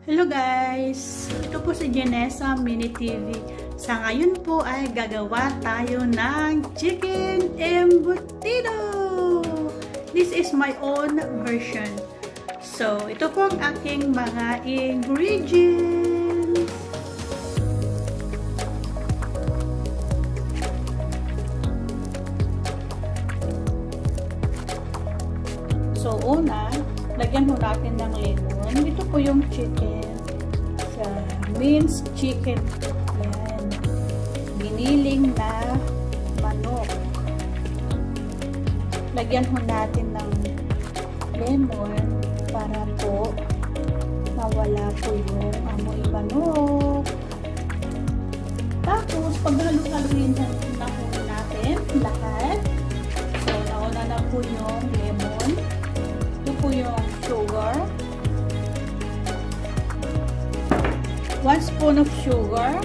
Hello guys! Ito po si Janessa Mini TV. Sa ngayon po ay gagawa tayo ng Chicken Imbutido! This is my own version. So, ito po ang aking mga ingredients. So, una, lagyan mo natin ng lemon. Ito po yung chicken. Sa minced chicken. Yan. Giniling na manok. Lagyan mo natin ng lemon para po mawala po yung amoy manok. Tapos, paghalo-haluin na po natin lahat. So, nauna na po yung lemon. Ito po yung sugar. 1 spoon of sugar.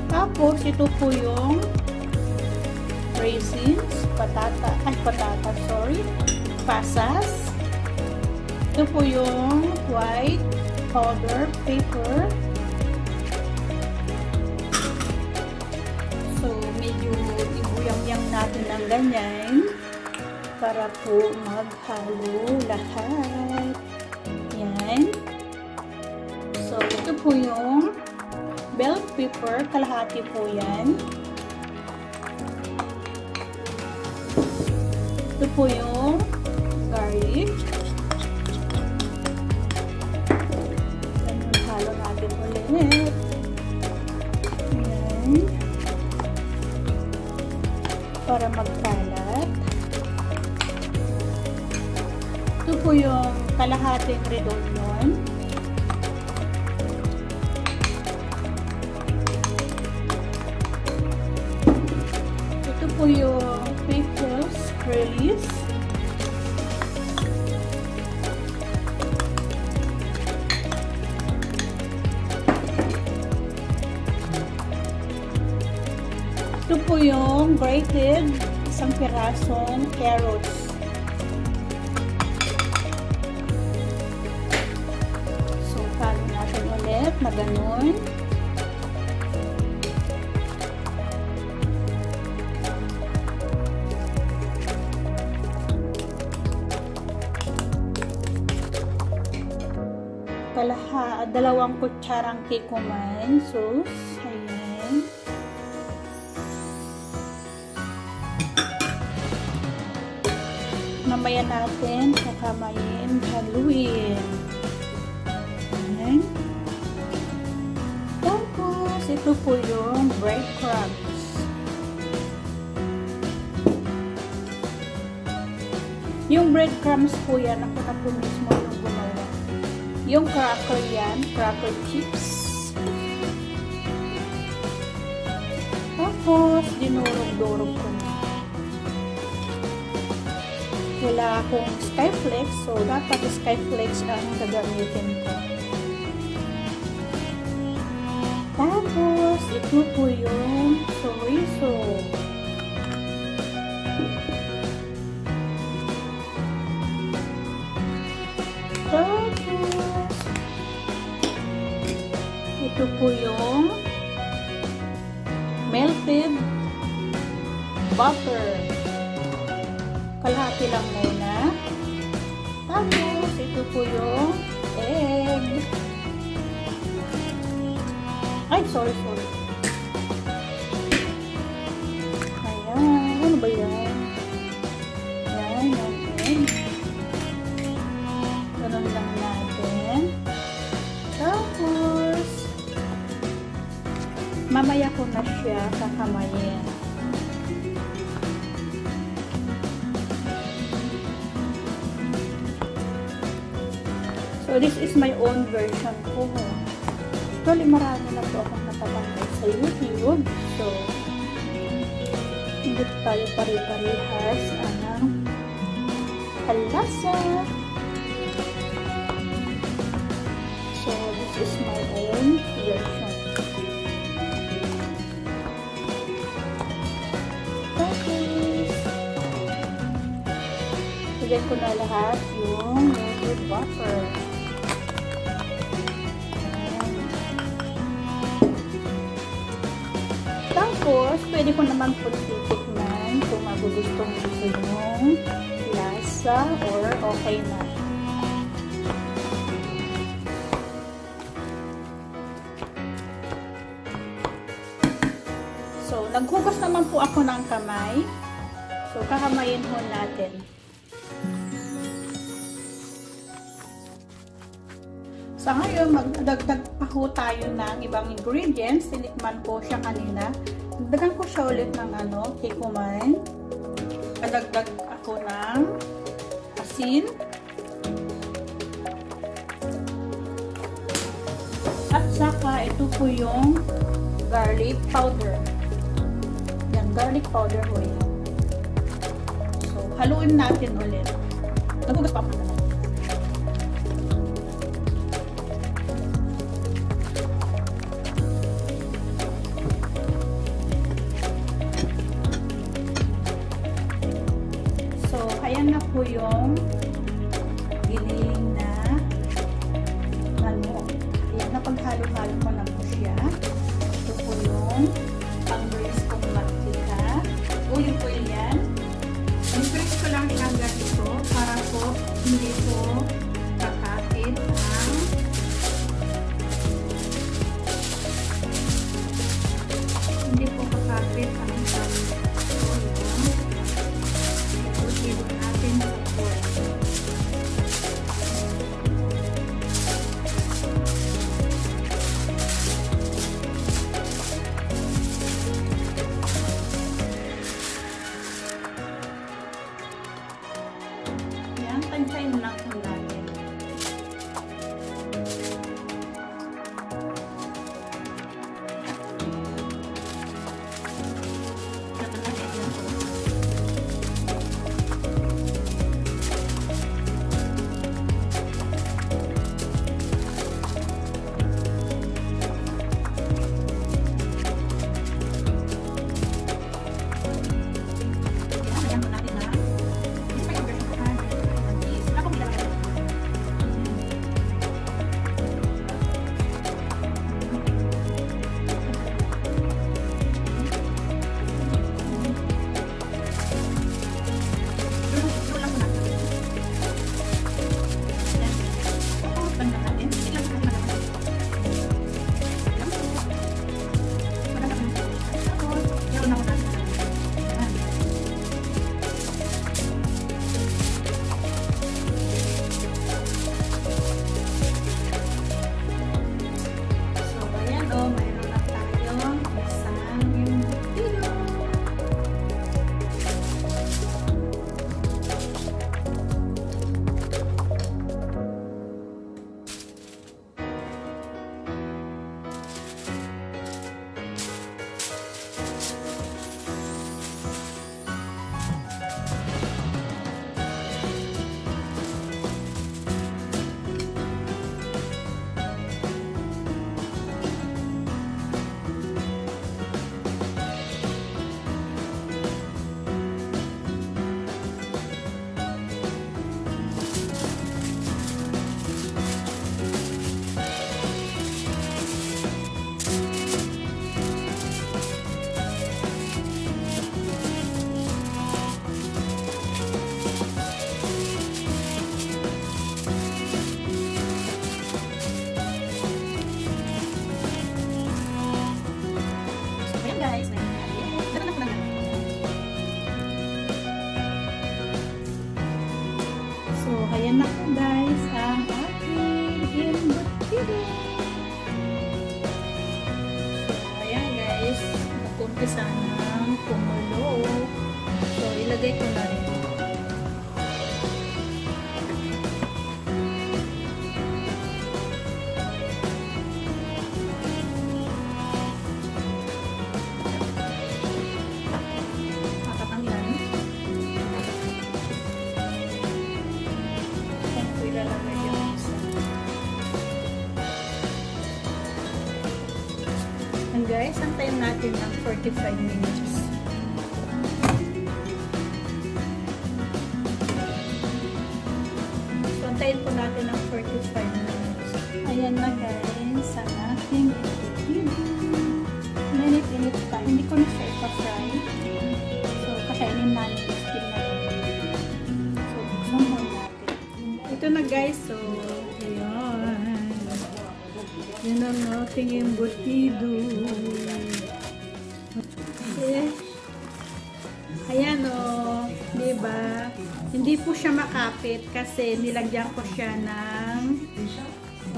Tapos, ito po yung raisins, pasas. Ito po yung white powder paper. So, medyo ibuyang-yang natin ng ganyan para po maghalo lahat. Yan. So, ito po yung bell pepper, kalahati po yan. Ito po yung garlic. Yan, halo natin ulit. Yan. Para magkalat. Ito po yung kalahating redonyon. Ito po yung pickles release. Ito po yung grated, isang pirasong carrots. So, halo natin ulit na ganun. Dalawang kutsarang kikuman sauce. Ayan. Mamaya natin kakamayin, haluin. Ayan. Tapos, ito po yung breadcrumbs. Yung breadcrumbs po yan, ako na po mismo yung gumawa. Yung cracker yan, cracker chips. Tapos, dinurog-durog ko na. Wala akong skyflakes, so dapat skyflakes ang gagamitin ko. Tapos, ito po yung chorizo. Tapos, ito po yung melted butter. Kalahati lang muna. Tapos, ito po yung egg. Ay, sorry. Ayan. Ano ba yan? Ayan, yung egg. Ganun lang natin. Tapos, mamaya ko na siya kakamayin. So, this is my own version po. Actually, marami na po akong natatanggal sa YouTube. So, hindi tayo pare-parehas ang kalasa. So, this is my own version. Tapos, lagyan ko na lahat yung melted butter. Tapos, pwede ko naman po titikman kung magugustuhan ko yung lasa or okay na. So, naghugas naman po ako ng kamay. So, kakamayin ho natin. Sa ngayon, magdadagdag pa ho tayo ng ibang ingredients. Tinikman ko siya kanina. Dagdagan ko siya ulit ng kikuman. Madagdag ako ng asin. At saka, ito po yung garlic powder. Yan, garlic powder ho yan. So, haluin natin ulit. Nagugas pa ako na. Ayan na po yung giniling na manok. Ayan na, paghalo-halo ko na po siya. Ito po yung pang-braise kong mantika. Uling po yan. I-braise ko lang siya ganito para po hindi po kakapit ang tansyahin lang po natin. Ayan na po guys, ang aking imbutido. Ayan guys, nakumpisa ng kumulo. So, ilagay ko na rin. Guys, antayin natin ng 45 minutes. So, antayin po natin ng 45 minutes. Ayan na guys, ang aking imbutido. Minute mainit pa. Hindi ko na siya ipa-fry. So, kakainin namin yung steam na rin. So, buksan mo natin. Ito na guys. So, ayan. Yan ang aking embutido. Okay. Ayan o. Diba? Hindi po siya makapit kasi nilagyan ko siya ng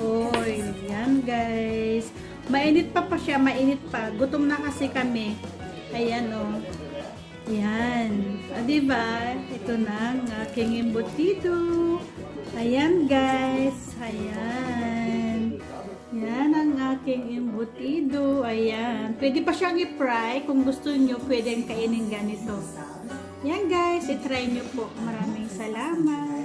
oil. Yan guys. Mainit pa siya. Mainit pa. Gutom na kasi kami. Ayan o. Yan. Diba? Ito na ang aking embutido. Ayan guys. Ayan. Yan ang aking embutido. Ayan. Pwede pa siyang i-fry. Kung gusto nyo, pwedeng kainin ganito. Yan guys. I-try nyo po. Maraming salamat.